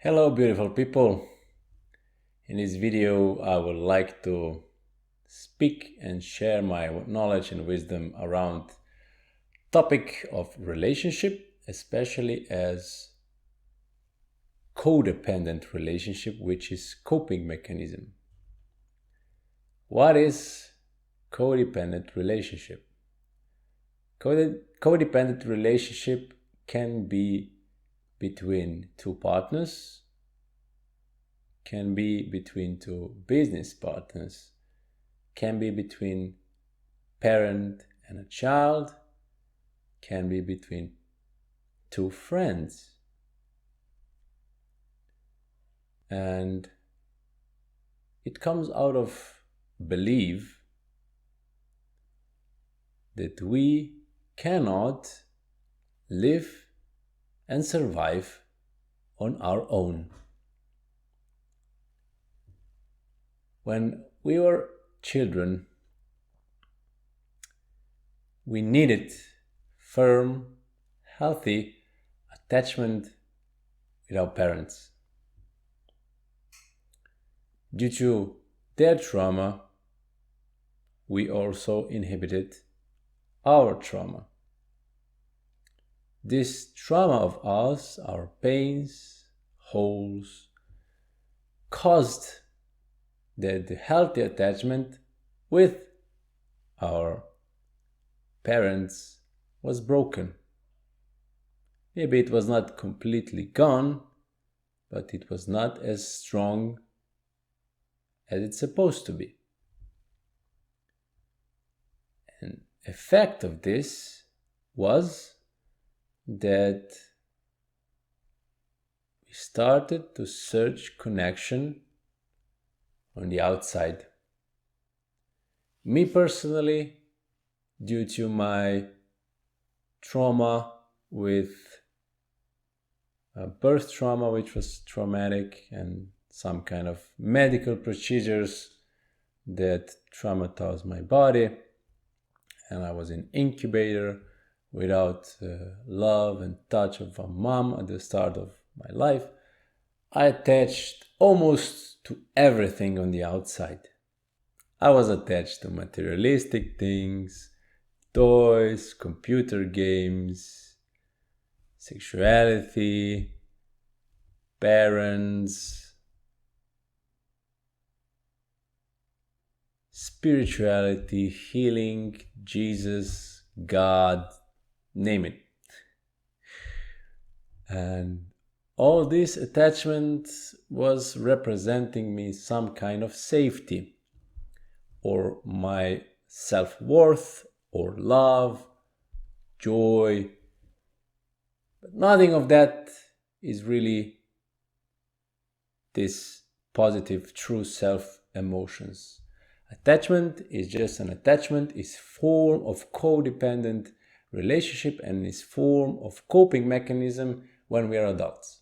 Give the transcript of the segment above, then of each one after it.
Hello beautiful people. In this video I would like to speak and share my knowledge and wisdom around topic of relationship, especially as codependent relationship, which is coping mechanism. What is codependent relationship? Codependent relationship can be between two partners, can be between two business partners, can be between parent and a child, can be between two friends. And it comes out of belief that we cannot live and survive on our own. When we were children, we needed firm, healthy attachment with our parents. Due to their trauma, we also inhibited our trauma. This trauma of us, our pains, holes, caused that the healthy attachment with our parents was broken. Maybe it was not completely gone, but it was not as strong as it's supposed to be. An effect of this was that we started to search connection on the outside. Me personally, due to my trauma with birth trauma, which was traumatic, and some kind of medical procedures that traumatized my body, and I was in incubator without love and touch of a mom at the start of my life, I attached almost to everything on the outside. I was attached to materialistic things, toys, computer games, sexuality, parents, spirituality, healing, Jesus, God, name it. And all this attachment was representing me some kind of safety, or my self-worth, or love, joy. But nothing of that is really this positive true self emotions. Attachment is just an attachment, is form of codependent relationship, and is form of coping mechanism when we are adults.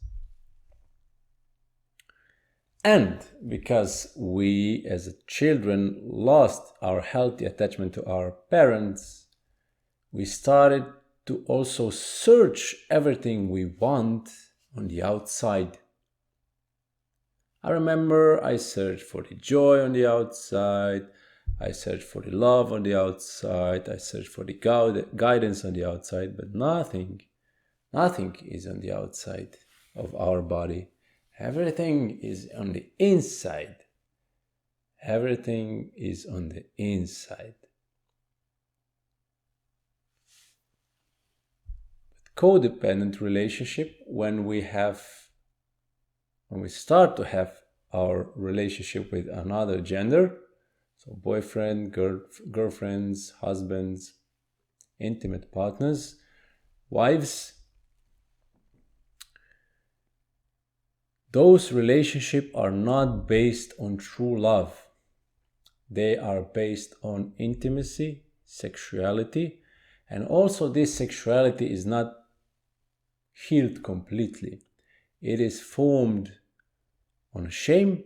And because we as children lost our healthy attachment to our parents, we started to also search everything we want on the outside. I remember I searched for the joy on the outside, I searched for the love on the outside, I searched for the guidance on the outside, but nothing is on the outside of our body. Everything is on the inside. Everything is on the inside. But codependent relationship, when we start to have our relationship with another gender, so boyfriend, girlfriends, husbands, intimate partners, wives, those relationships are not based on true love. They are based on intimacy, sexuality, and also this sexuality is not healed completely. It is formed on shame,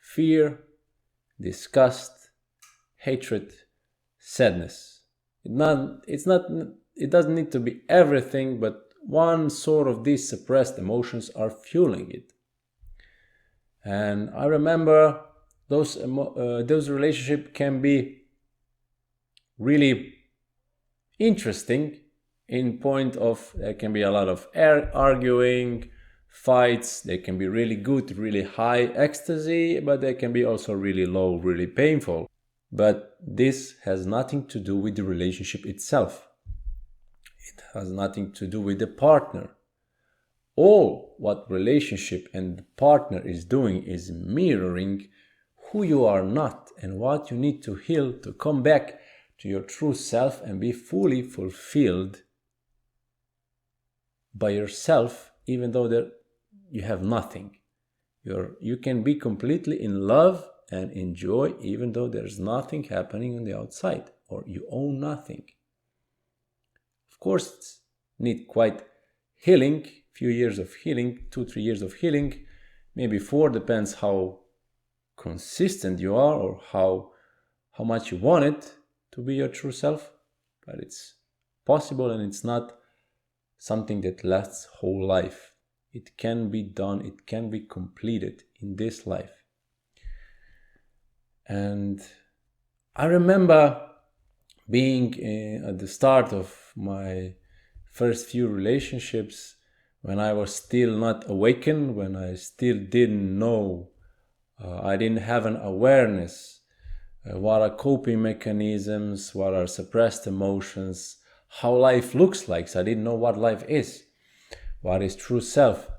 fear, disgust, hatred, sadness. It doesn't need to be everything, but one sort of these suppressed emotions are fueling it. And I remember those relationships can be really interesting in point of there can be a lot of arguing, fights. They can be really good, really high ecstasy, but they can be also really low, really painful. But this has nothing to do with the relationship itself. It has nothing to do with the partner. All what relationship and the partner is doing is mirroring who you are not and what you need to heal to come back to your true self and be fully fulfilled by yourself, even though you have nothing. You can be completely in love and enjoy even though there's nothing happening on the outside or you own nothing. Of course, it's need quite healing, few years of healing, 2-3 years of healing, maybe 4, depends how consistent you are or how much you want it to be your true self. But it's possible, and it's not something that lasts whole life. It can be done, it can be completed in this life. And I remember being at the start of my first few relationships, when I was still not awakened, when I still didn't know, I didn't have an awareness, what are coping mechanisms, what are suppressed emotions, how life looks like. So I didn't know what life is, what is true self.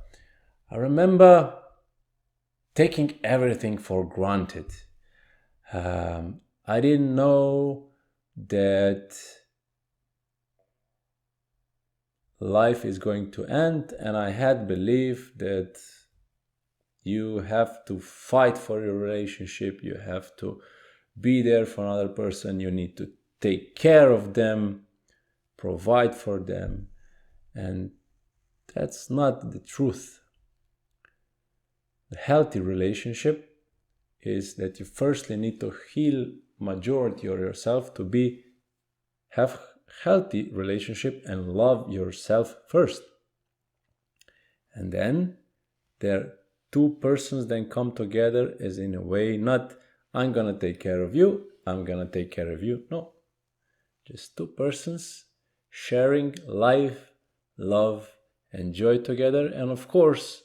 I remember taking everything for granted. I didn't know that life is going to end, and I had belief that you have to fight for your relationship, you have to be there for another person, you need to take care of them, provide for them, and that's not the truth. The healthy relationship is that you firstly need to heal majority of yourself to have healthy relationship and love yourself first. And then there two persons then come together as in a way, not I'm gonna take care of you, I'm gonna take care of you. No, just two persons sharing life, love, and joy together. And of course,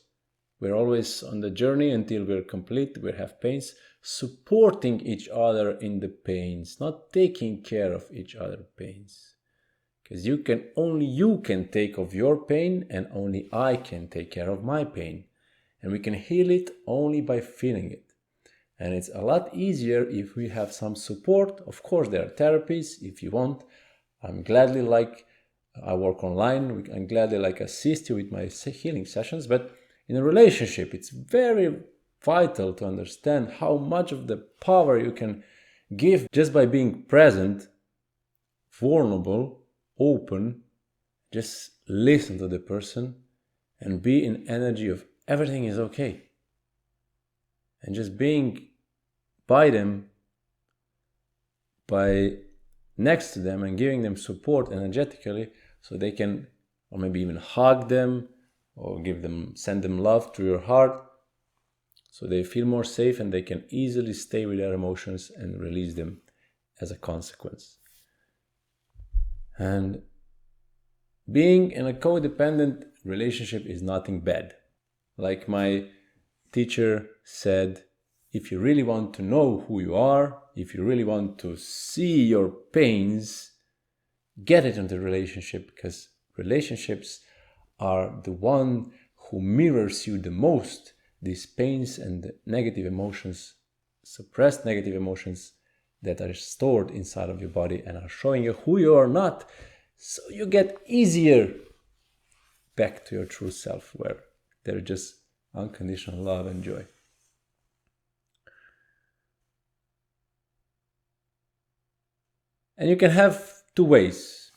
we're always on the journey until we're complete, we have pains, supporting each other in the pains, not taking care of each other's pains. Because only you can take of your pain, and only I can take care of my pain. And we can heal it only by feeling it. And it's a lot easier if we have some support. Of course, there are therapies if you want. I'm gladly I work online, I'm gladly assist you with my healing sessions. But in a relationship, it's very vital to understand how much of the power you can give just by being present, vulnerable, open, just listen to the person and be in energy of everything is okay. And just being by them, by next to them and giving them support energetically so they can, or maybe even hug them or send them love through your heart so they feel more safe and they can easily stay with their emotions and release them as a consequence. And being in a codependent relationship is nothing bad. Like my teacher said, if you really want to know who you are, if you really want to see your pains, get it into the relationship, because relationships are the one who mirrors you the most, these pains and the negative emotions, suppressed negative emotions that are stored inside of your body and are showing you who you are not. So you get easier back to your true self, where there's just unconditional love and joy. And you can have two ways.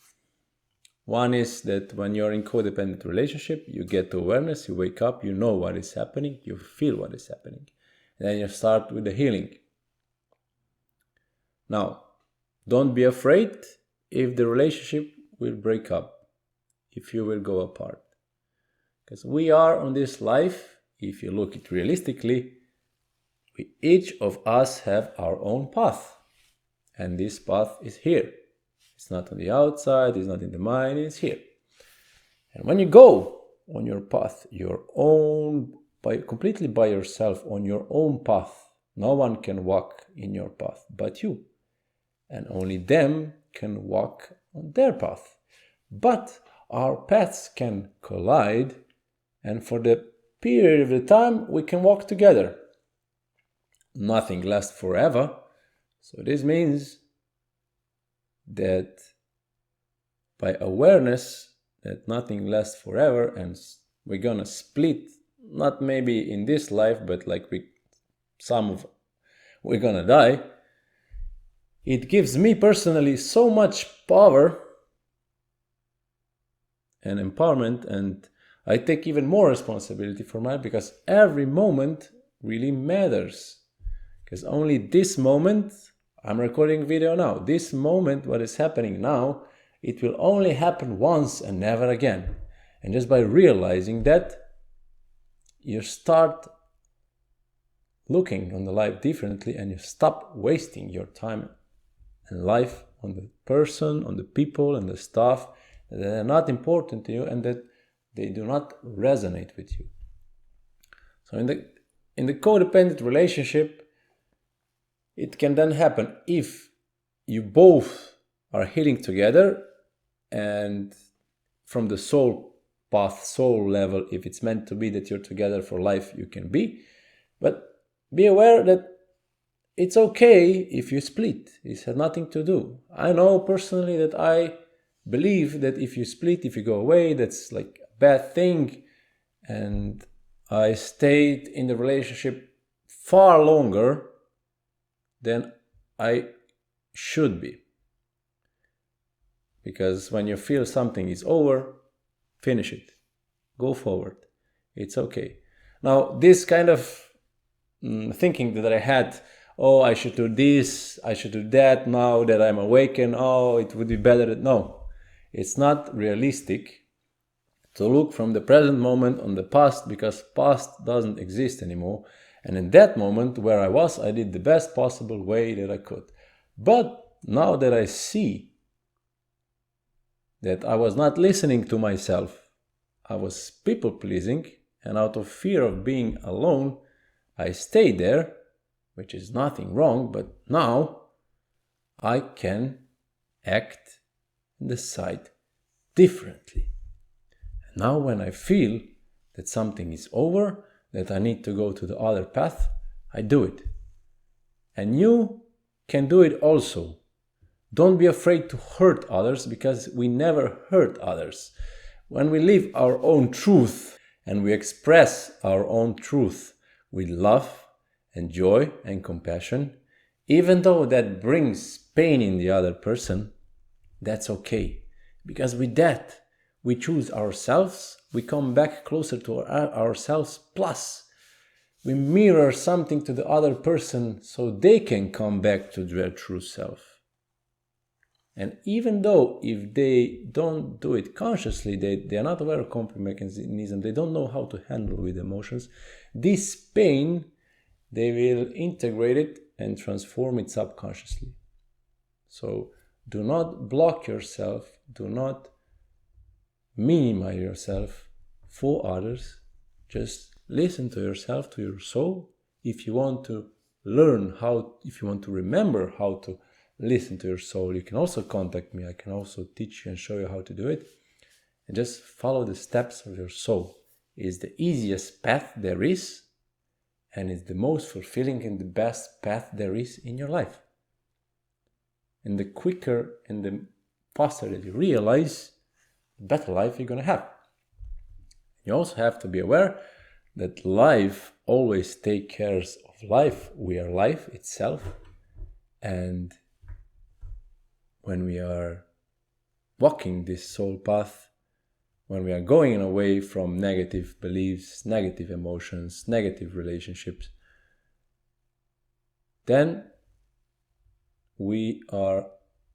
One is that when you're in codependent relationship, you get to awareness, you wake up, you know what is happening, you feel what is happening. And then you start with the healing. Now, don't be afraid if the relationship will break up. if you will go apart. Because we are on this life, if you look at realistically, each of us have our own path. And this path is here. It's not on the outside, it's not in the mind, it's here. And when you go on your path, completely by yourself, on your own path, no one can walk in your path but you. And only them can walk on their path. But our paths can collide, and for the period of the time we can walk together. Nothing lasts forever. So this means that by awareness that nothing lasts forever and we're gonna split, not maybe in this life, but like we're gonna die, it gives me personally so much power and empowerment, and I take even more responsibility for mine, because every moment really matters. Because only this moment, I'm recording video now, this moment, what is happening now, it will only happen once and never again. And just by realizing that, you start looking on the life differently, and you stop wasting your time and life on the person, on the people and the stuff that are not important to you and that they do not resonate with you. So in the codependent relationship, it can then happen if you both are healing together, and from the soul path, soul level, if it's meant to be that you're together for life, you can be. But be aware that it's okay if you split. It has nothing to do. I know personally that I believe that if you split, if you go away, that's like a bad thing. And I stayed in the relationship far longer than I should be. Because when you feel something is over, finish it. Go forward. It's okay. Now, this kind of thinking that I had, oh, I should do this, I should do that now that I'm awakened, oh, it would be better. No, it's not realistic to look from the present moment on the past, because past doesn't exist anymore. And in that moment where I was, I did the best possible way that I could. But now that I see that I was not listening to myself, I was people pleasing, and out of fear of being alone, I stayed there, which is nothing wrong, but now I can act and decide differently. And now when I feel that something is over, that I need to go to the other path, I do it. And you can do it also. Don't be afraid to hurt others, because we never hurt others. When we live our own truth and we express our own truth with love and joy and compassion, even though that brings pain in the other person, that's okay. Because with that, we choose ourselves, we come back closer to ourselves, plus we mirror something to the other person so they can come back to their true self. And even though if they don't do it consciously, they are not aware of coping mechanism, they don't know how to handle with emotions, this pain, they will integrate it and transform it subconsciously. So do not block yourself, do not minimize yourself for others, just listen to yourself, to your soul. If you want to learn how, if you want to remember how to listen to your soul, you can also contact me. I can also teach you and show you how to do it. And just follow the steps of your soul. It's the easiest path there is, and it's the most fulfilling and the best path there is in your life. And the quicker and the faster that you realize, the better life you're going to have. You also have to be aware that life always takes care of life. We are life itself. And when we are walking this soul path, when we are going away from negative beliefs, negative emotions, negative relationships, then we are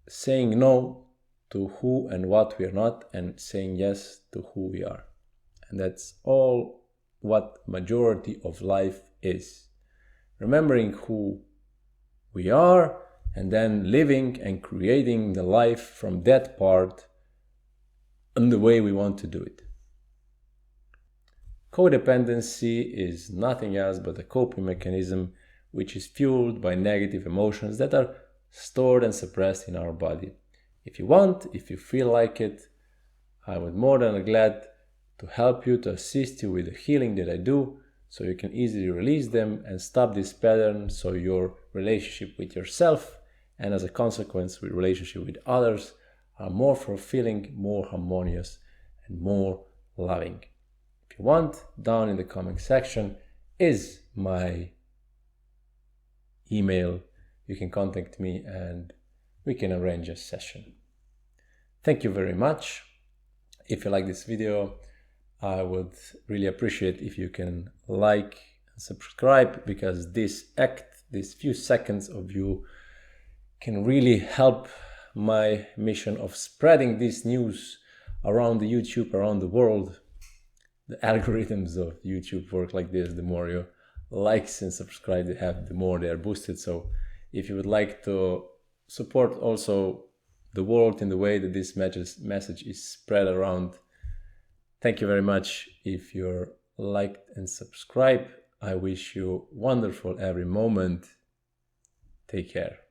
saying no to who and what we are not and saying yes to who we are. And that's all what majority of life is. Remembering who we are and then living and creating the life from that part in the way we want to do it. Codependency is nothing else but a coping mechanism which is fueled by negative emotions that are stored and suppressed in our body. If you want, if you feel like it, I would more than glad to help you, to assist you with the healing that I do, so you can easily release them and stop this pattern, so your relationship with yourself and as a consequence with relationship with others are more fulfilling, more harmonious, and more loving. If you want, down in the comment section is my email. You can contact me and we can arrange a session. Thank you very much. If you like this video, I would really appreciate if you can like and subscribe, because this few seconds of you can really help my mission of spreading this news around the YouTube, around the world. The algorithms of YouTube work like this: the more you likes and subscribe they have, the more they are boosted. So if you would like to support also the world in the way that this message is spread around, thank you very much. If you're liked and subscribe, I wish you wonderful every moment. Take care.